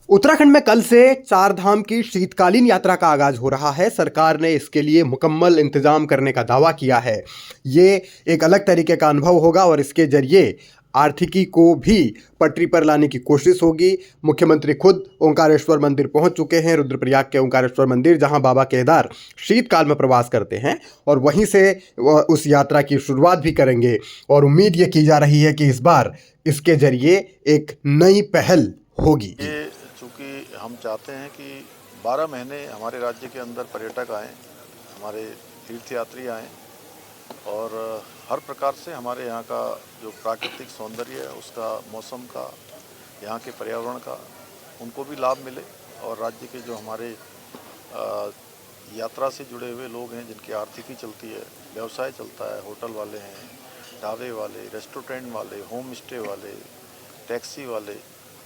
उत्तराखंड में कल से चार धाम की शीतकालीन यात्रा का आगाज हो रहा है। सरकार ने इसके लिए मुकम्मल इंतजाम करने का दावा किया है। ये एक अलग तरीके का अनुभव होगा और इसके जरिए आर्थिकी को भी पटरी पर लाने की कोशिश होगी। मुख्यमंत्री खुद ओंकारेश्वर मंदिर पहुंच चुके हैं, रुद्रप्रयाग के ओंकारेश्वर मंदिर, जहां बाबा केदार शीतकाल में प्रवास करते हैं और वहीं से उस यात्रा की शुरुआत भी करेंगे। और उम्मीद ये की जा रही है कि इस बार इसके जरिए एक नई पहल होगी। ये चूँकि हम चाहते हैं कि 12 महीने हमारे राज्य के अंदर पर्यटक आएँ, हमारे तीर्थयात्री आएँ और हर प्रकार से हमारे यहाँ का जो प्राकृतिक सौंदर्य है, उसका, मौसम का, यहाँ के पर्यावरण का, उनको भी लाभ मिले। और राज्य के जो हमारे यात्रा से जुड़े हुए लोग हैं, जिनकी आर्थिकी चलती है, व्यवसाय चलता है, होटल वाले हैं, ढाबे वाले, रेस्टोरेंट वाले, होम स्टे वाले, टैक्सी वाले,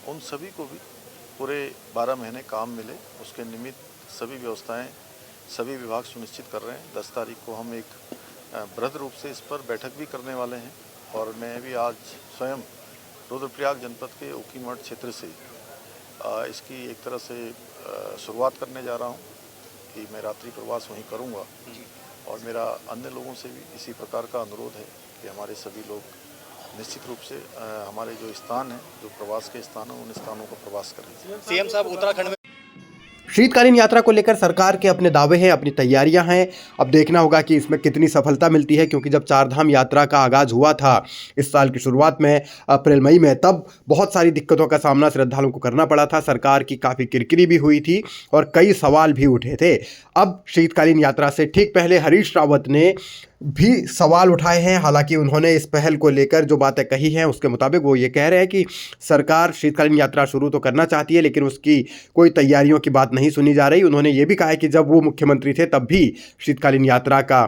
उन सभी को भी पूरे 12 महीने काम मिले, उसके निमित्त सभी व्यवस्थाएं सभी विभाग सुनिश्चित कर रहे हैं। 10 तारीख को हम एक बृहद रूप से इस पर बैठक भी करने वाले हैं और मैं भी आज स्वयं रुद्रप्रयाग जनपद के ऊखीमठ क्षेत्र से इसकी एक तरह से शुरुआत करने जा रहा हूं कि मैं रात्रि प्रवास वहीं करूंगा। और मेरा अन्य लोगों से भी इसी प्रकार का अनुरोध है कि हमारे सभी लोग निश्चित रूप से हमारे जो स्थान हैं, जो प्रवास के स्थान हैं, उन स्थानों का प्रवास करें। सीएम साहब उत्तराखंड में शीतकालीन यात्रा को लेकर सरकार के अपने दावे हैं, अपनी तैयारियां हैं। अब देखना होगा कि इसमें कितनी सफलता मिलती है, क्योंकि जब चारधाम यात्रा का आगाज हुआ था इस साल की शुरुआत में, अप्रैल मई में, तब बहुत सारी दिक्कतों का सामना श्रद्धालुओं को करना पड़ा था। सरकार की काफ़ी किरकिरी भी हुई थी और कई सवाल भी उठे थे। अब शीतकालीन यात्रा से ठीक पहले हरीश रावत ने भी सवाल उठाए हैं। हालांकि उन्होंने इस पहल को लेकर जो बातें कही हैं उसके मुताबिक वो ये कह रहे हैं कि सरकार शीतकालीन यात्रा शुरू तो करना चाहती है, लेकिन उसकी कोई तैयारियों की बात नहीं सुनी जा रही। उन्होंने ये भी कहा है कि जब वो मुख्यमंत्री थे तब भी शीतकालीन यात्रा का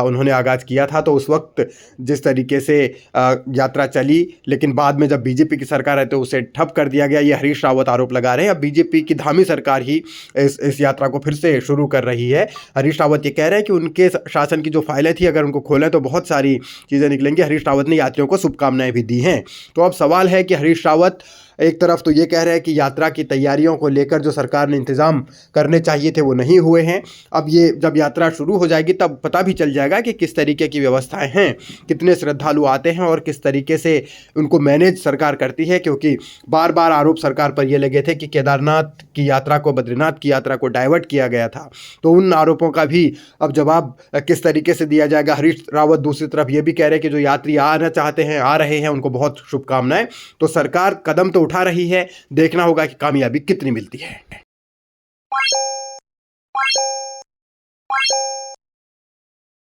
उन्होंने आगाज़ किया था, तो उस वक्त जिस तरीके से यात्रा चली, लेकिन बाद में जब बीजेपी की सरकार है तो उसे ठप कर दिया गया। ये हरीश रावत आरोप लगा रहे हैं। अब बीजेपी की धामी सरकार ही इस यात्रा को फिर से शुरू कर रही है। हरीश रावत ये कह रहे हैं कि उनके शासन की जो फाइलें थी, अगर उनको खोलें तो बहुत सारी चीज़ें निकलेंगी। हरीश रावत ने यात्रियों को शुभकामनाएं भी दी हैं। तो अब सवाल है कि हरीश रावत एक तरफ तो ये कह रहे हैं कि यात्रा की तैयारियों को लेकर जो सरकार ने इंतज़ाम करने चाहिए थे वो नहीं हुए हैं। अब ये जब यात्रा शुरू हो जाएगी तब पता भी चल जाएगा कि किस तरीके की व्यवस्थाएं हैं, कितने श्रद्धालु आते हैं और किस तरीके से उनको मैनेज सरकार करती है। क्योंकि बार बार आरोप सरकार पर ये लगे थे कि केदारनाथ की यात्रा को, बद्रीनाथ की यात्रा को डाइवर्ट किया गया था। तो उन आरोपों का भी अब जवाब किस तरीके से दिया जाएगा। हरीश रावत दूसरी तरफ ये भी कह रहे हैं कि जो यात्री आना चाहते हैं, आ रहे हैं, उनको बहुत शुभकामनाएं। तो सरकार कदम तो उठा रही है, देखना होगा कि कामयाबी कितनी मिलती है।